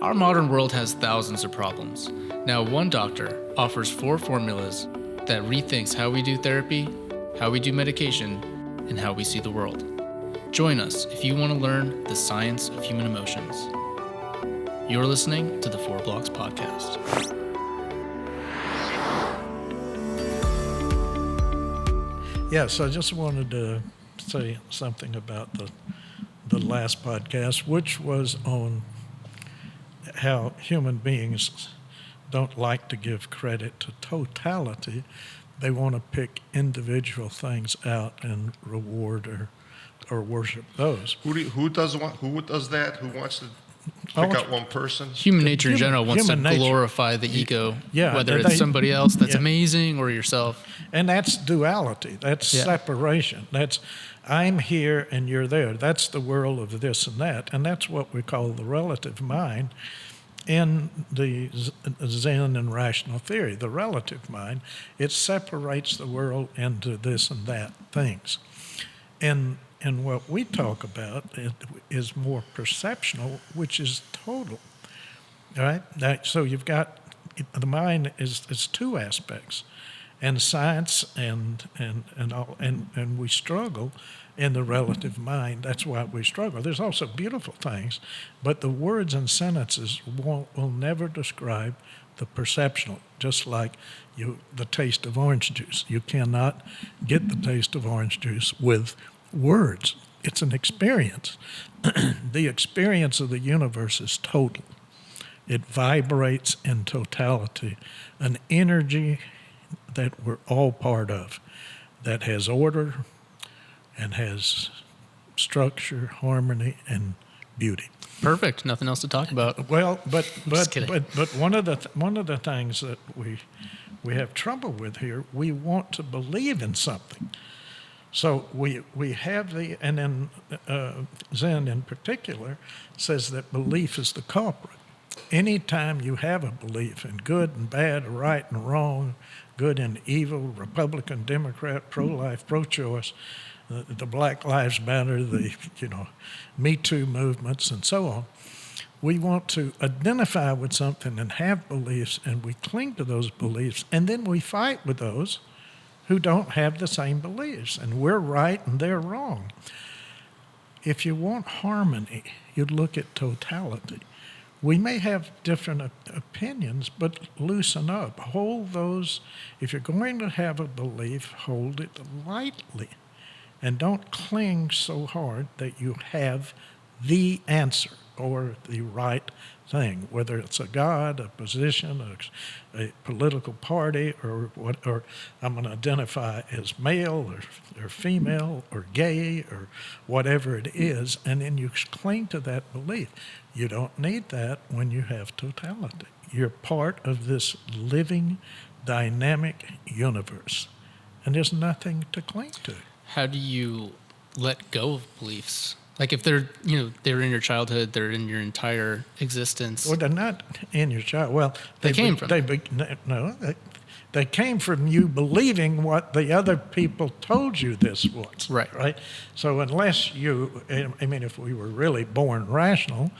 Our modern world has thousands of problems. Now, one doctor offers 4 formulas that rethinks how we do therapy, how we do medication, and how we see the world. Join us if you want to learn the science of human emotions. You're listening to the 4 Blocks Podcast. Yes, I just wanted to say something about the last podcast, which was on how human beings don't like to give credit to totality. They want to pick individual things out and reward or worship those. Who does that? Who wants to pick out one person? Human nature in general wants to glorify the ego, whether it's somebody else that's amazing or yourself. And that's duality. That's separation. That's I'm here and you're there. That's the world of this and that. And that's what we call the relative mind in the Zen and rational theory. The relative mind, it separates the world into this and that things. And what we talk about is more perceptional, which is total. All right? So you've got, the mind is 2 aspects. And science and we struggle in the relative mind. That's why we struggle. There's also beautiful things, but the words and sentences will never describe the perceptional, just like the taste of orange juice. You cannot get the taste of orange juice with words. It's an experience. The experience of the universe is total. It vibrates in totality, an energy that we're all part of, that has order and has structure, harmony, and beauty. Perfect. Nothing else to talk about. Well, but one of the things that we have trouble with here, we want to believe in something. So we have and then Zen in particular says that belief is the culprit. Anytime you have a belief in good and bad, right and wrong, good and evil, Republican, Democrat, pro-life, pro-choice, the Black Lives Matter, the Me Too movements, and so on, we want to identify with something and have beliefs, and we cling to those beliefs, and then we fight with those who don't have the same beliefs, and we're right and they're wrong. If you want harmony, you'd look at totality. We may have different opinions, but loosen up. Hold those. If you're going to have a belief, hold it lightly. And don't cling so hard that you have the answer or the right thing, whether it's a God, a position, a political party, or I'm going to identify as male or female or gay or whatever it is, and then you cling to that belief. You don't need that when you have totality. You're part of this living, dynamic universe, and there's nothing to cling to. How do you let go of beliefs? Like if they're in your childhood, they're in your entire existence. Well, they're not in your child. Well, they came from. They came from you believing what the other people told you this was. Right. So unless if we were really born rational,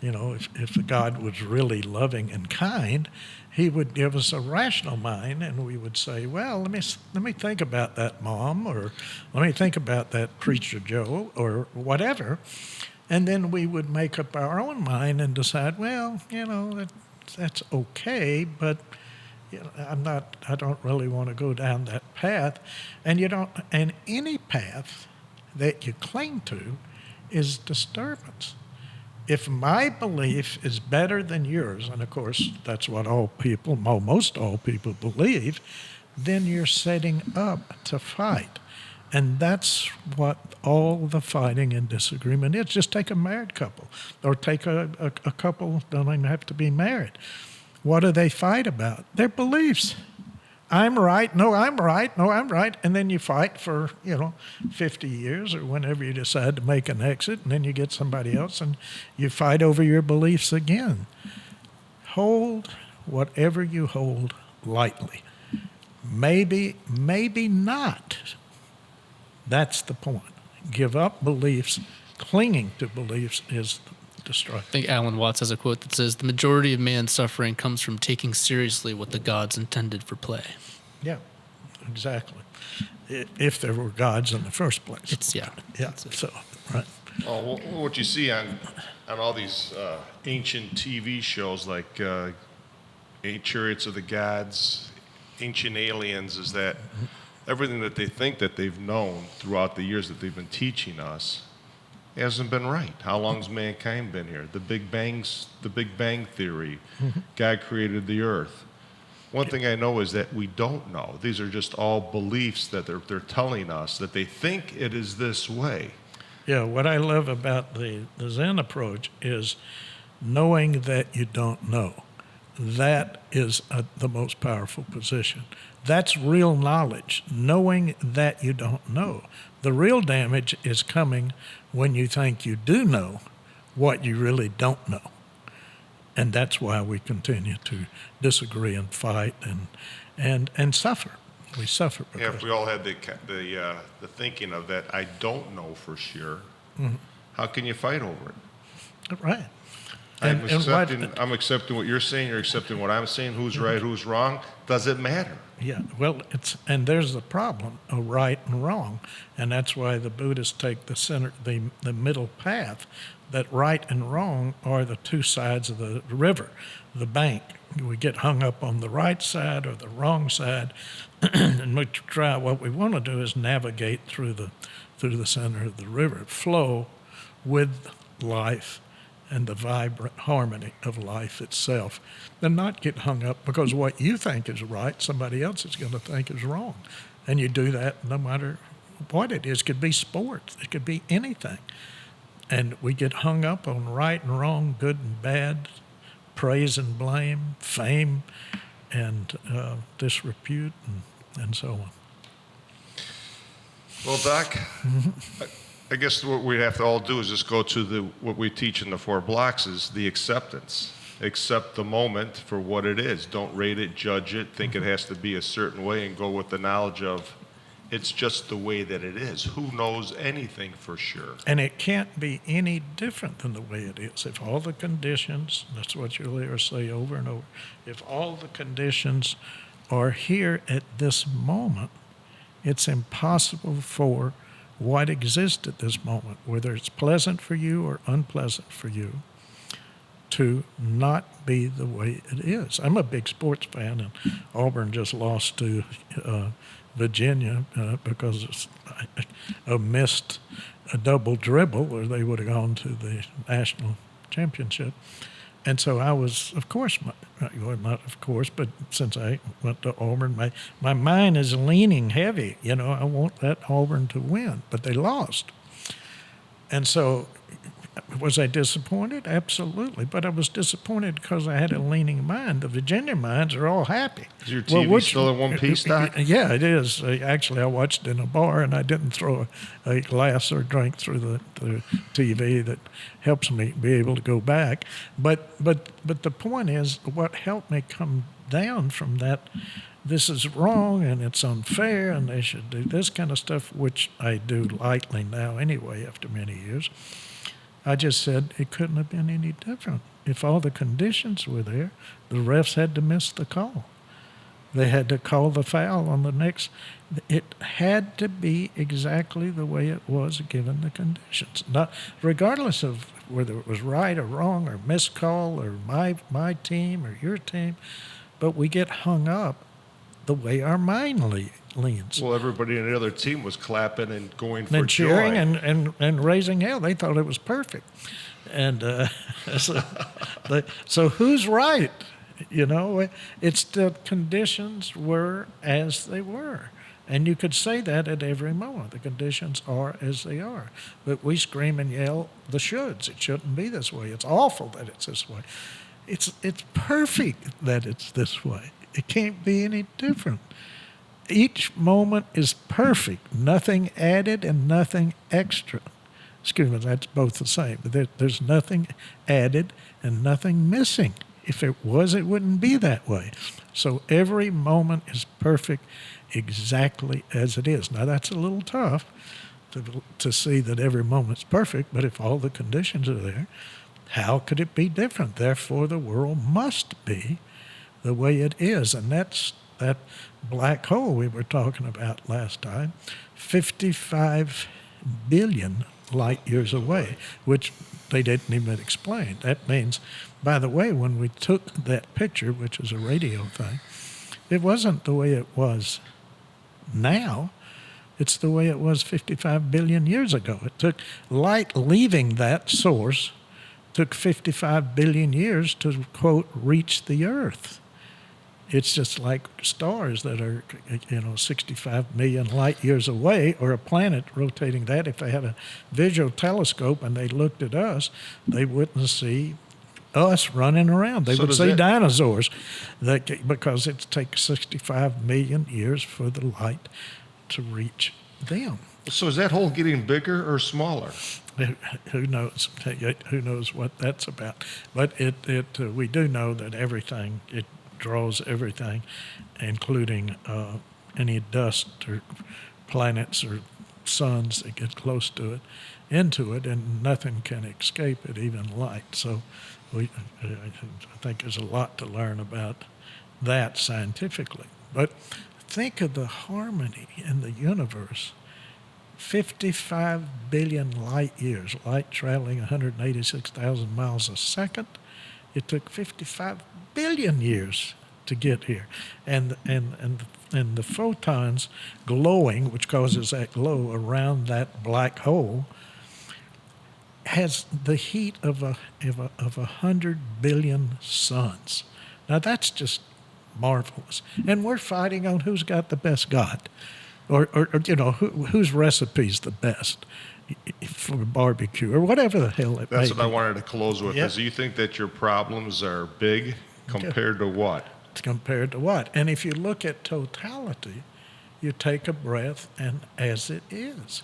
if God was really loving and kind, he would give us a rational mind, and we would say, well, let me think about that mom, or let me think about that preacher Joe, or whatever. And then we would make up our own mind and decide, well, that's okay, but I don't really want to go down that path. And any path that you cling to is disturbance. If my belief is better than yours, and of course that's what most all people believe, then you're setting up to fight. And that's what all the fighting and disagreement is. Just take a married couple, or take a couple, don't even have to be married. What do they fight about? Their beliefs. I'm right, no, I'm right, no, I'm right. And then you fight for, 50 years or whenever you decide to make an exit, and then you get somebody else and you fight over your beliefs again. Hold whatever you hold lightly. Maybe not. That's the point. Give up beliefs. Clinging to beliefs is destroy. I think Alan Watts has a quote that says, "The majority of man's suffering comes from taking seriously what the gods intended for play." Yeah, exactly. If there were gods in the first place. Yeah. Yeah, so, right. Oh, what you see on all these ancient TV shows like Chariots of the Gods, Ancient Aliens, is that everything that they think that they've known throughout the years that they've been teaching us hasn't been right. How long's mankind been here? The Big Bang Theory. God created the earth. One thing I know is that we don't know. These are just all beliefs that they're telling us that they think it is this way. Yeah, what I love about the Zen approach is knowing that you don't know. That is the most powerful position. That's real knowledge, knowing that you don't know. The real damage is coming when you think you do know what you really don't know. And that's why we continue to disagree and fight and suffer. We suffer because Yeah, if we all had the thinking of that, I don't know for sure, how can you fight over it? right. I'm accepting what you're saying, you're accepting what I'm saying, who's right, who's wrong, does it matter? Yeah, well, and there's the problem of right and wrong, and that's why the Buddhists take the middle path. That right and wrong are the two sides of the river, the bank. We get hung up on the right side or the wrong side, and what we want to do is navigate through the center of the river, flow with life and the vibrant harmony of life itself, and not get hung up because what you think is right, somebody else is going to think is wrong. And you do that no matter what it is. It could be sports. It could be anything. And we get hung up on right and wrong, good and bad, praise and blame, fame and disrepute, and so on. Well, Doc, I guess what we have to all do is just go to what we teach in the 4 blocks is the acceptance. Accept the moment for what it is. Don't rate it, judge it, think it has to be a certain way, and go with the knowledge of it's just the way that it is. Who knows anything for sure? And it can't be any different than the way it is. If all the conditions, that's what you'll hear us say over and over, if all the conditions are here at this moment, it's impossible for what exists at this moment, whether it's pleasant for you or unpleasant for you, to not be the way it is. I'm a big sports fan, and Auburn just lost to Virginia because of missed a double dribble, or they would have gone to the national championship. And so I was, of course, not of course, but since I went to Auburn, my mind is leaning heavy. You know, I want that Auburn to win, but they lost. And so was I disappointed? Absolutely. But I was disappointed because I had a leaning mind. The Virginia minds are all happy. Is your TV still in one piece, Doc? Yeah, it is. Actually, I watched it in a bar, and I didn't throw a glass or drink through the TV. That helps me be able to go back. But the point is, what helped me come down from that, this is wrong and it's unfair and they should do this kind of stuff, which I do lightly now anyway after many years. I just said it couldn't have been any different. If all the conditions were there, the refs had to miss the call. They had to call the foul on the next. It had to be exactly the way it was given the conditions. Not regardless of whether it was right or wrong or missed call or my team or your team, but we get hung up the way our mind leans. Well, everybody in the other team was clapping and going for and cheering joy. and raising hell. They thought it was perfect. And so who's right? You know, it's the conditions were as they were. And you could say that at every moment. The conditions are as they are. But we scream and yell the shoulds. It shouldn't be this way. It's awful that it's this way. It's perfect that it's this way. It can't be any different. Each moment is perfect, nothing added and nothing extra. Excuse me, that's both the same. There's nothing added and nothing missing. If it was, it wouldn't be that way. So every moment is perfect exactly as it is. Now, that's a little tough to see that every moment's perfect, but if all the conditions are there, How could it be different? Therefore, the world must be the way it is. And that's that black hole we were talking about last time, 55 billion light years away, which they didn't even explain. That means, by the way, when we took that picture, which is a radio thing, it wasn't the way it was now. It's the way it was 55 billion years ago. It took light leaving that source, took 55 billion years to, quote, reach the Earth. It's just like stars that are, 65 million light years away, or a planet rotating that. If they had a visual telescope and they looked at us, they wouldn't see us running around. They would see dinosaurs, because it takes 65 million years for the light to reach them. So is that hole getting bigger or smaller? Who knows? Who knows what that's about? But we do know that everything, it draws everything, including any dust or planets or suns that get close to it, into it, and nothing can escape it, even light. So I think there's a lot to learn about that scientifically. But think of the harmony in the universe. 55 billion light years, light traveling 186,000 miles a second. It took 55 billion years to get here. And the photons glowing, which causes that glow around that black hole, has the heat of 100 billion suns. Now that's just marvelous. And we're fighting on who's got the best God, or whose recipe's the best for barbecue, or whatever the hell it may be. That's what I wanted to close with. Yep. Is you think that your problems are big compared to what? Compared to what? And if you look at totality, you take a breath and as it is.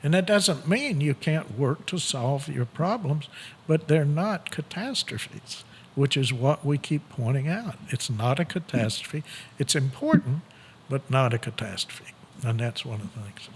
And that doesn't mean you can't work to solve your problems, but they're not catastrophes, which is what we keep pointing out. It's not a catastrophe. It's important, but not a catastrophe. And that's one of the things.